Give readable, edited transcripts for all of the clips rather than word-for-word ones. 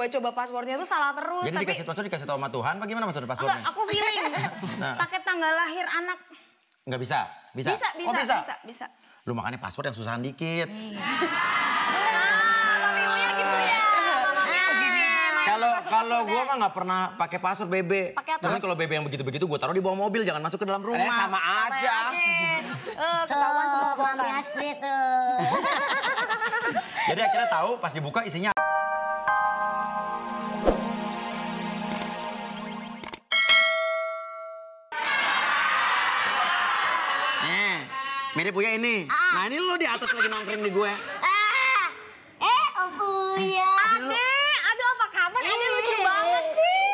Gue coba passwordnya tuh salah terus. Jadi dikasih password dikasih tahu sama Tuhan, bagaimana maksudnya passwordnya? Enggak, aku feeling. Nah. Pakai tanggal lahir anak. Nggak bisa? Bisa? Bisa, Oh, bisa? bisa. Lu makanya password yang susahan dikit. Mami Uya gitu ya. Kalau gue mah nggak pernah pakai password Bebe. Pakai apa? Cuman kalau Bebe yang begitu-begitu gue taruh di bawah mobil, jangan masuk ke dalam rumah. Sama aja. Ketahuan semua Mami Astrid tuh. Jadi akhirnya tahu pas dibuka isinya. Mirip Uya ini. Nah ini lo di atas lagi nongkrong di gue. Om Uya. Aduh apa kabar? Ade lucu banget sih.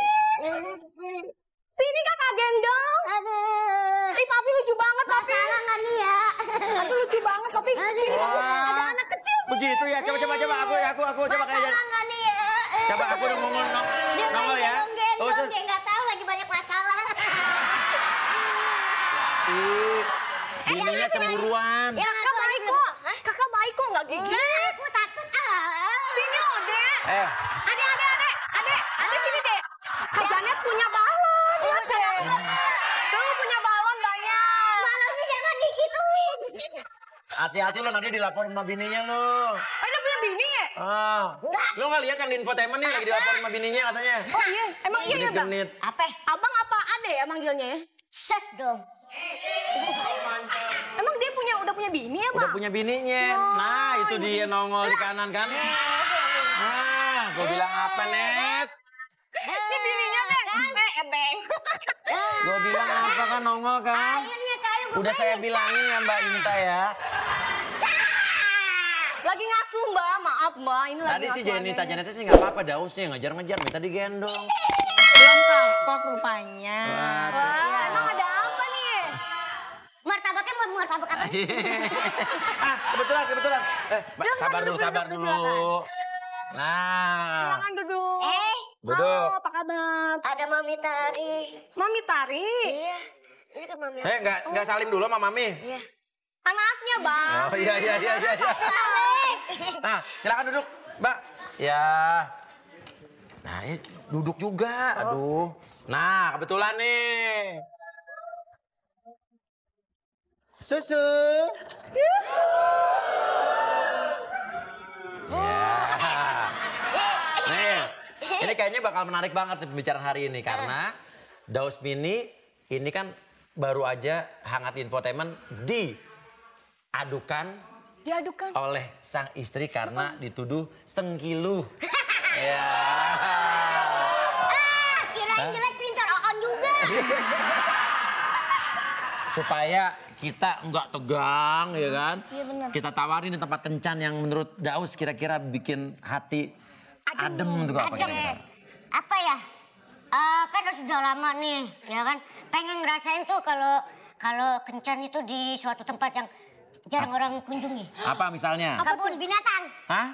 Sini kakak gendong. Aduh. Ih papi lucu banget papi. Salah nggak nih ya? Aduh lucu banget papi. Sini papi. Ada anak kecil sih. Begitu ya, coba aku coba kayak Salah nggak nih ya? coba aku udah Dia nongol ya. gendong, dia nggak tahu lagi banyak masalah. Bininya cemburuan. Ya Kakak baik kok nggak gigit. Aku takut Sini loh dek. Ade sini dek. Kak Janet punya balon. Tuh punya balon banyak. Balonnya jangan digituin. Hati-hati lo nanti dilaporin sama bininya lo. Oh dia punya bini ya? Lo nggak lihat yang di infotainment nih lagi dilaporin sama bininya katanya. Oh iya, emang iya ya bang? Genit-genit. Apa? Abang apa Ade ya manggilnya ya? Ses dong. Emang dia udah punya bini ya bang? Udah punya bininya. Nah itu dia nongol di kanan kan. Nah gue bilang apa Net? Ini bininya deh. Ebeng. Gue bilang apa kan nongol kan? Akhirnya kayu Udah saya bilangin ya Mbak Inta ya. Lagi ngasuh mbak, maaf mbak. Ini lagi Tadi si ngasuh Janita adanya. sih nggak apa-apa dausnya ngejar-ngejar minta digendong. Belum kapok rupanya. Wah, emang ada apa nih? Martabaknya mau martabak apa? Kebetulan. Mbak, sabar dulu. Nah, Silakan duduk. duduk. Halo, apa kabar? Ada Mami Tari. Mami Tari. Iya. Ini kan Mami. nggak salim dulu sama Mami. Iya. Anaknya bang. Oh iya. Nah, silakan duduk, Mbak. Ya. Nah, ini duduk juga. Aduh. Nah, kebetulan nih. Susu. Nih, ini kayaknya bakal menarik banget pembicaraan hari ini karena Daus Mini ini kan baru aja hangat infotainment diadukan oleh sang istri karena dituduh sengkilu. Ya. Kirain jelek pintar on juga. Supaya kita nggak tegang ya kan. Iya benar. Kita tawarin di tempat kencan yang menurut Daus kira-kira bikin hati adem untuk apa kira-kira? Apa ya? Kan sudah lama nih, ya kan. Pengen ngerasain tuh kalau kencan itu di suatu tempat yang jarang orang kunjungi. Apa misalnya? Kebun binatang. Hah?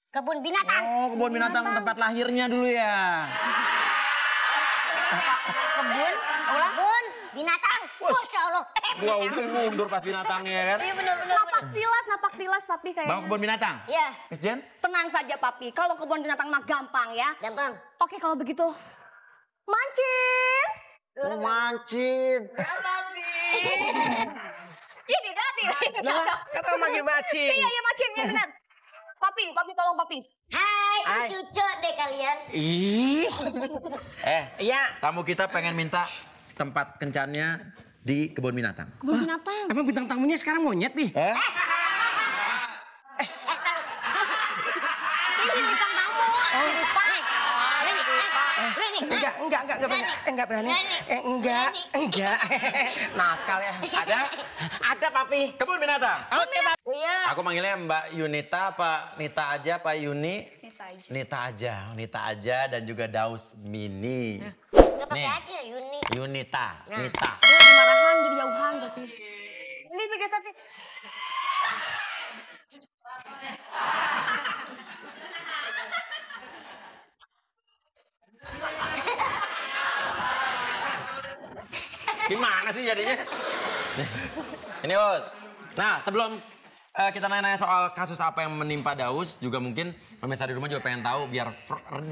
Kebun binatang. Oh, kebun binatang tempat lahirnya dulu ya. Kebun binatang. Masya Allah. Gua mundur pas binatangnya kan. Iya benar. Napak tilas papi kayaknya. Bang kebun binatang? Iya. Miss Jen? Tenang saja papi, kalau kebun binatang mah gampang ya. Gampang. Oke kalau begitu, mancing. Mancin. Ini Dadi. Kata manggil macing. Iya mancing, ya benar. Papi tolong papi. Hai, cucu deh kalian. Ih. Iya. Tamu kita pengen minta tempat kencannya di kebun binatang. Kebun binatang. Emang bintang tamunya sekarang monyet nih? Ini bintang tamu. Ini Pak. Enggak berani. Enggak. Nakal ya. Ada papi. Kebun binatang. Oke, Pak. Iya. Aku manggilnya Mbak Yunita, Pak Nita aja, Pak Yuni. Nita aja dan juga Daus Mini. Nggak pakai Nih. aja Yuni. Yunita, Nita. Lagi marahan jadi jauhan tapi. Ini bergeser nih. Gimana sih jadinya? Ini bos. Nah sebelum kita nanya-nanya soal kasus apa yang menimpa Daus. Juga mungkin pemirsa di rumah juga pengen tahu biar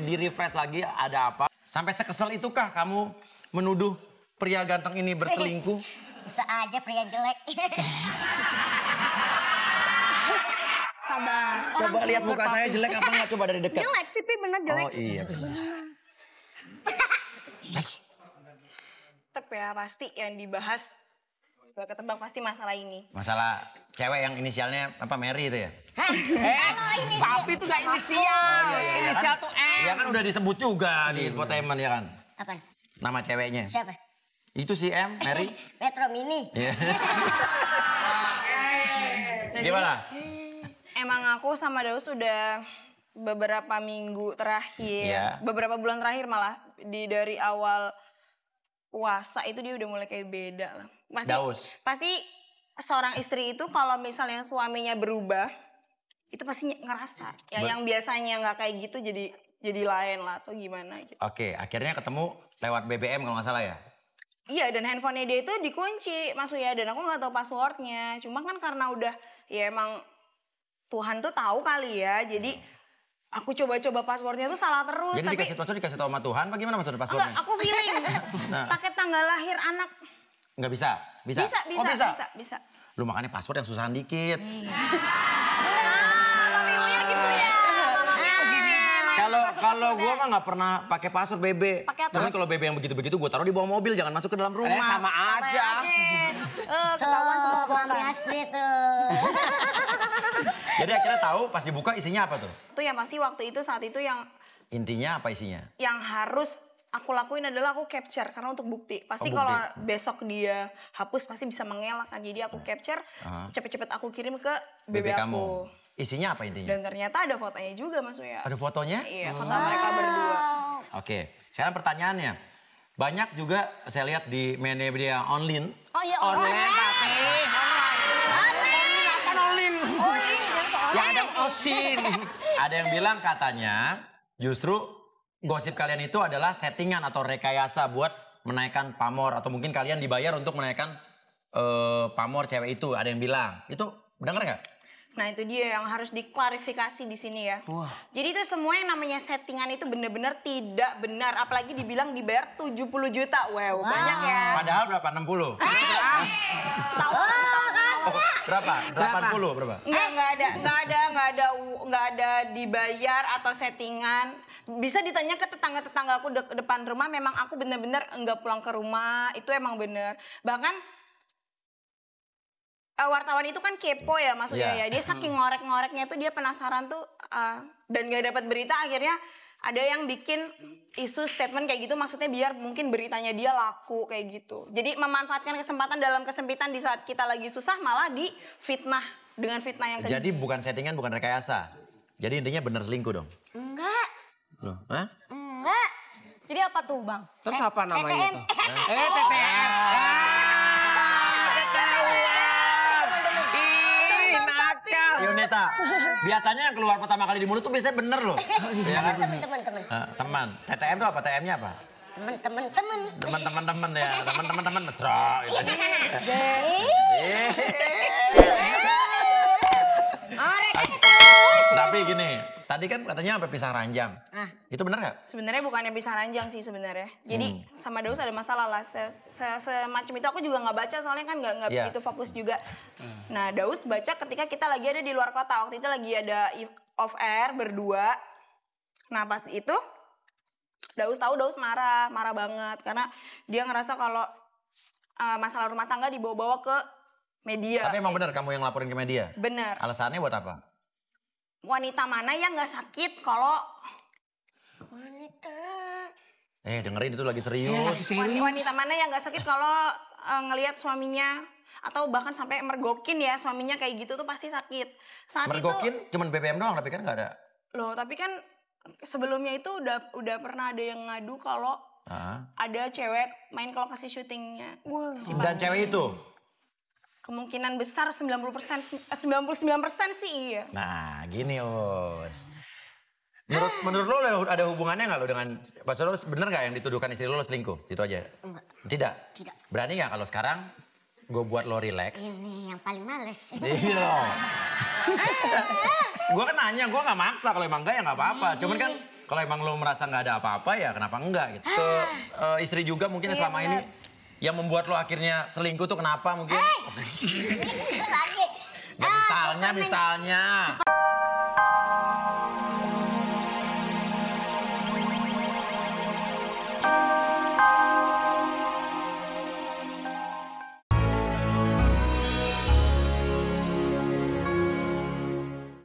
di-refresh lagi ada apa. Sampai sekesel itukah kamu menuduh pria ganteng ini berselingkuh? Bisa aja pria jelek. Sabar. Coba lihat muka saya jelek apa nggak? Coba dari dekat. Jelek sih, Pi, bener jelek. Oh iya. Tetep ya pasti yang dibahas udah ketebak pasti masalah ini. Masalah cewek yang inisialnya apa Mary itu ya? Papi tuh gak inisial. Inisial tuh M. Ya kan udah disebut juga di infotainment ya kan? Apaan? Nama ceweknya. Siapa? Itu si M, Mary. Metro Mini. Iya. Nah, Gimana? Emang aku sama Daus udah beberapa minggu terakhir, Iya. beberapa bulan terakhir malah dari awal puasa itu dia udah mulai kayak beda lah. Daus. Pasti seorang istri itu kalau misalnya suaminya berubah, itu pasti ngerasa. Ya yang biasanya nggak kayak gitu jadi lain lah atau gimana gitu. Oke, akhirnya ketemu lewat BBM kalau nggak salah ya? Iya, dan handphonenya dia itu dikunci, Mas Uya, dan aku nggak tahu passwordnya. Cuma kan karena udah, ya emang Tuhan tuh tahu kali ya, jadi aku coba-coba passwordnya tuh salah terus. Jadi dikasih password dikasih tahu sama Tuhan, bagaimana maksudnya enggak, passwordnya? aku feeling. Pakai tanggal lahir anak. Nggak bisa? Bisa? Bisa, Oh, bisa? bisa. Lu makanya password yang susahan dikit. Mami Uya gitu ya. Kalau gua mah nggak pernah pakai password BB. Pakai apa? Cuman kalau BB yang begitu-begitu gua taruh di bawah mobil, jangan masuk ke dalam rumah. Sama aja. Ketahuan semua Tuh, Mami Astri tuh. Jadi akhirnya tahu pas dibuka isinya apa tuh? Itu yang pasti waktu itu saat itu yang Intinya apa isinya? harus aku lakuin adalah aku capture karena untuk bukti. Pasti bukti. kalau besok dia hapus pasti bisa mengelak kan. Jadi aku capture, cepet-cepet aku kirim ke BB aku. kamu. Isinya apa intinya? Dan ternyata ada fotonya juga Mas Uya. Ada fotonya? Iya, foto mereka berdua. Oke, sekarang pertanyaannya. Banyak juga saya lihat di media online. Oh iya, Online papi. Online apa online? Yang ada osin. Ada yang bilang katanya justru gosip kalian itu adalah settingan atau rekayasa buat menaikkan pamor. Atau mungkin kalian dibayar untuk menaikkan pamor cewek itu. Ada yang bilang. Itu benar nggak? Nah itu dia yang harus diklarifikasi di sini ya. Jadi itu semua yang namanya settingan itu benar-benar tidak benar. Apalagi dibilang dibayar 70 juta. Wow, banyak ya. Padahal berapa? 60? Berapa? 80 berapa? Nggak ada dibayar atau settingan. Bisa ditanya ke tetangga-tetangga aku depan rumah. Memang aku benar-benar nggak pulang ke rumah. Itu emang benar. Bahkan wartawan itu kan kepo ya maksudnya ya. Dia saking ngorek-ngoreknya tuh dia penasaran tuh dan gak dapat berita akhirnya ada yang bikin isu statement kayak gitu maksudnya biar mungkin beritanya dia laku kayak gitu. Jadi memanfaatkan kesempatan dalam kesempitan di saat kita lagi susah malah di fitnah dengan fitnah yang keji. Jadi bukan settingan, bukan rekayasa. Jadi intinya benar selingkuh dong? Enggak. Loh, hah? Enggak. Jadi apa tuh, Bang? Terus apa namanya TTM. tuh? TTM. Yunesa, biasanya yang keluar pertama kali di mulut tuh biasanya bener loh. Ya kan? Teman-teman. Teman. TTM tuh apa? TM-nya apa? Teman-teman. Teman-teman ya. Teman-teman mesra. Gitu. Tapi gini, tadi kan katanya sampai pisah ranjang. Itu bener nggak? Sebenarnya bukannya bisa ranjang sih sebenarnya. Jadi sama Daus ada masalah lah. Semacam itu aku juga nggak baca soalnya kan nggak Iya. begitu fokus juga. Nah Daus baca ketika kita lagi ada di luar kota. Waktu itu lagi ada off air berdua. Nah pas itu Daus tahu Daus marah banget karena dia ngerasa kalau masalah rumah tangga dibawa-bawa ke media. Tapi emang bener kamu yang laporin ke media? Bener. Alasannya buat apa? Wanita mana yang nggak sakit kalau Wanita. Dengerin itu lagi serius. wanita mana yang nggak sakit kalau ngelihat suaminya atau bahkan sampai mergokin ya suaminya kayak gitu tuh pasti sakit. Saat Mergokin cuman BBM doang tapi kan nggak ada. loh tapi kan sebelumnya itu udah pernah ada yang ngadu kalau ada cewek main ke lokasi syutingnya. Dan cewek itu? Kemungkinan besar 99% sih iya. Nah gini Us. Menurut lo ada hubungannya nggak lo dengan, maksud lo bener nggak yang dituduhkan istri lo selingkuh? Itu aja? Enggak. Tidak? Tidak. Berani nggak kalau sekarang gue buat lo relax. Ini yang paling males. Iya. Gue kan nanya, gue nggak maksa. Kalau emang enggak ya nggak apa-apa. Cuman kan kalau emang lo merasa nggak ada apa-apa ya kenapa enggak gitu. Ke istri juga mungkin yang selama ini yang membuat lo akhirnya selingkuh tuh kenapa mungkin? Itu lagi. Ya, misalnya.